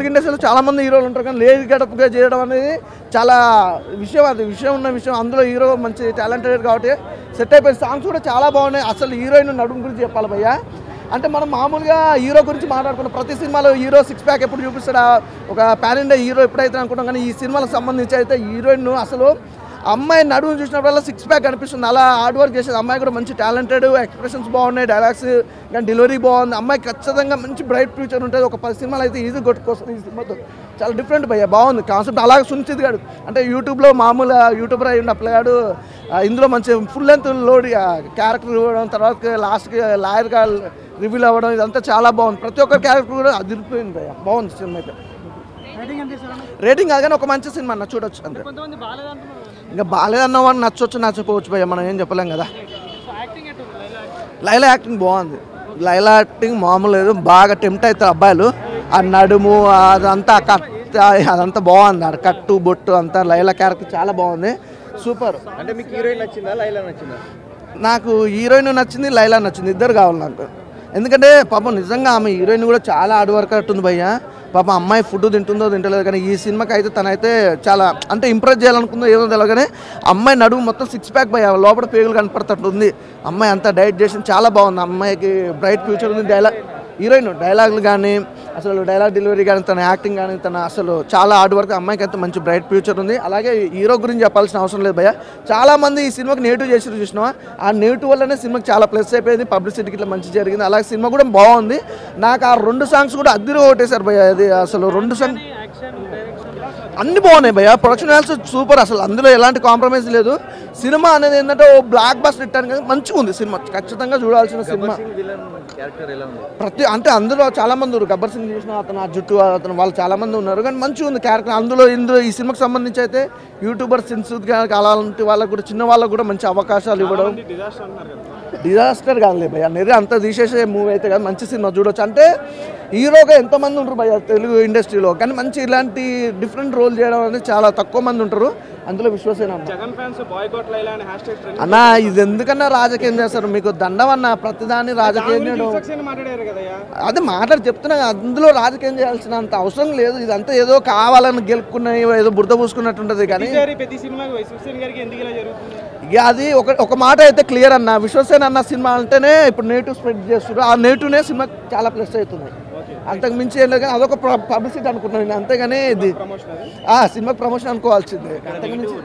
ఇండస్ట్రీలో చాలా మంది హీరోలు ఉంటారు కానీ లేడీ గెటప్గా చేయడం అనేది చాలా విషయం ఉన్న విషయం. అందులో హీరో మంచి టాలెంటెడ్ కాబట్టి సెట్ అయిపోయి సాంగ్స్ కూడా చాలా బాగున్నాయి. అసలు హీరోయిన్ నడుము గురించి చెప్పాలి భయ్యా. అంటే మనం మామూలుగా హీరో గురించి మాట్లాడుకున్న ప్రతి సినిమాలో హీరో సిక్స్ ప్యాక్ ఎప్పుడు చూపిస్తాడా, ఒక పాన్ ఇండియా హీరో ఎప్పుడైతే అనుకుంటాం. కానీ ఈ సినిమాలకు సంబంధించి అయితే హీరోయిన్ అసలు అమ్మాయి నడుము చూసినప్పుడల్లా సిక్స్ ప్యాక్ అనిపిస్తుంది. అలా హార్డ్ వర్క్ చేసేది. అమ్మాయి కూడా మంచి టాలెంటెడ్, ఎక్స్ప్రెషన్స్ బాగున్నాయి, డైలాగ్స్ కానీ డెలివరీ బాగుంది. అమ్మాయి ఖచ్చితంగా మంచి బ్రైట్ ఫ్యూచర్ ఉంటుంది. ఒక 10 సినిమాలు అయితే ఈజీ కొట్టుకొస్తుంది. ఈ సినిమాతో చాలా డిఫరెంట్ భయ్య, బాగుంది కాన్సెప్ట్. అలాగే సునిశ్చిత్ గారు అంటే యూట్యూబ్లో మామూలు యూట్యూబర్ అయ్యి ఉన్న పిల్లగాడు ఇందులో మంచి ఫుల్ లెంత్ లోడ్ క్యారెక్టర్ ఇవ్వడం, తర్వాత లాస్ట్కి లాయర్గా రివీల్ అవ్వడం, ఇదంతా చాలా బాగుంది. ప్రతి ఒక్క క్యారెక్టర్ కూడా అదిరిపోయింది భయ్య, బాగుంది సినిమా అయితే. రేటింగ్ కాగానే ఒక మంచి సినిమా అన్న చూడొచ్చు అంతే. ఇంకా బాగాలేదన్న వాడిని నచ్చపోవచ్చు భయ్య, మనం ఏం చెప్పలేం కదా. లైలా యాక్టింగ్ బాగుంది. లైలా యాక్టింగ్ మామూలు లేదు, బాగా టెంప్ట్ అవుతారు అబ్బాయిలు. ఆ నడుము అదంతా అదంతా బాగుంది. ఆ కట్టు బొట్టు అంతా లైలా క్యారెక్టర్ చాలా బాగుంది, సూపర్. అంటే మీకు హీరోయిన్ నచ్చిందా లైలా నచ్చిందా? నాకు హీరోయిన్ నచ్చింది, లైలా నచ్చింది, ఇద్దరు కావాలి నాకు. ఎందుకంటే పాపం నిజంగా ఆమె హీరోయిన్ కూడా చాలా హార్డ్ వర్క్ అవుతుంది భయ్య. పాపం అమ్మాయి ఫుడ్ తింటుందో తింటలేదు కానీ ఈ సినిమాకి అయితే తనైతే చాలా అంటే ఇంప్రెస్ చేయాలనుకుందో ఏదో తెలియదు కానీ అమ్మాయి నడుము మొత్తం సిక్స్ ప్యాక్ భయ్య, లోపల పేగులు కనపడుతుంది. అమ్మాయి అంతా డైట్ చేసి చాలా బాగుంది. అమ్మాయికి బ్రైట్ ఫ్యూచర్ ఉంది. హీరోయిన్ డైలాగులు కానీ అసలు డైలాగ్ డెలివరీ కానీ తన యాక్టింగ్ కానీ తన అసలు చాలా హార్డ్ వర్క్. అమ్మాయికి అయితే మంచి బ్రైట్ ఫ్యూచర్ ఉంది. అలాగే హీరో గురించి చెప్పాల్సిన అవసరం లేదు భయ్య. చాలామంది ఈ సినిమాకి నెగిటివ్ చేసి చూసినా ఆ నెగిటివ్ వల్లనే సినిమాకి చాలా ప్లస్ అయిపోయింది. పబ్లిసిటీకి ఇట్లా మంచి జరిగింది. అలాగే సినిమా కూడా బాగుంది. నాకు ఆ 2 సాంగ్స్ కూడా అద్దెలో కొట్టేశారు భయ్య. అది అసలు 2 సాంగ్స్ అన్ని బాగున్నాయి భయ్య. ప్రొడక్షన్ వాల్యూస్ సూపర్, అసలు అందులో ఎలాంటి కాంప్రమైజ్ లేదు. సినిమా అనేది ఏంటంటే ఓ బ్లాక్ బస్టర్ హిట్ అని మంచిగా ఉంది సినిమా, ఖచ్చితంగా చూడాల్సిన సినిమా. ప్రతి అంటే అందులో చాలా మంది ఉన్నారు. గబ్బర్ సింగ్ చేసిన అతను, ఆ జుట్టు అతను, వాళ్ళు చాలా మంది ఉన్నారు కానీ మంచిగా ఉంది క్యారెక్టర్. ఇందులో ఈ సినిమాకి సంబంధించి అయితే యూట్యూబర్ సిన్సూద్ గారికి అలాంటి వాళ్ళకు కూడా చిన్న వాళ్ళకు కూడా మంచి అవకాశాలు ఇవ్వడం. డిజాస్టర్ కాదులే భయ్య, అనేది అంతా తీసేసే మూవీ అయితే కాదు, మంచి సినిమా చూడొచ్చు. అంటే హీరోగా ఎంతమంది ఉంటారు భయ్య తెలుగు ఇండస్ట్రీలో, కానీ మంచి ఇలాంటి డిఫరెంట్ రోల్ చేయడం అనేది చాలా తక్కువ మంది ఉంటారు. అందులో విశ్వసేన అన్న ఇది ఎందుకన్నా రాజకీయం చేస్తారు, మీకు దండం అన్న ప్రతిదాన్ని రాజకీయం చేయడం. అదే మాట్లాడి చెప్తున్నా, అందులో రాజకీయం చేయాల్సినంత అవసరం లేదు. ఇదంతా ఏదో కావాలని గెలుపుకున్న ఏదో బురద పూసుకున్నట్టు ఉంటుంది. కానీ ఇక అది ఒక మాట అయితే క్లియర్ అన్న, విశ్వసేన అన్న సినిమా అంటేనే ఇప్పుడు నెగిటివ్ స్ప్రెడ్ చేస్తున్నారు. ఆ నెగిటివ్నే సినిమా చాలా ప్లస్ అవుతుంది. అంతకు మించి ఏం లేదు కానీ అదొక పబ్లిసిటీ అనుకుంటున్నాను నేను, అంతేగాని ఇది సినిమా ప్రమోషన్ అనుకోవాల్సిందే. అంతకు మించి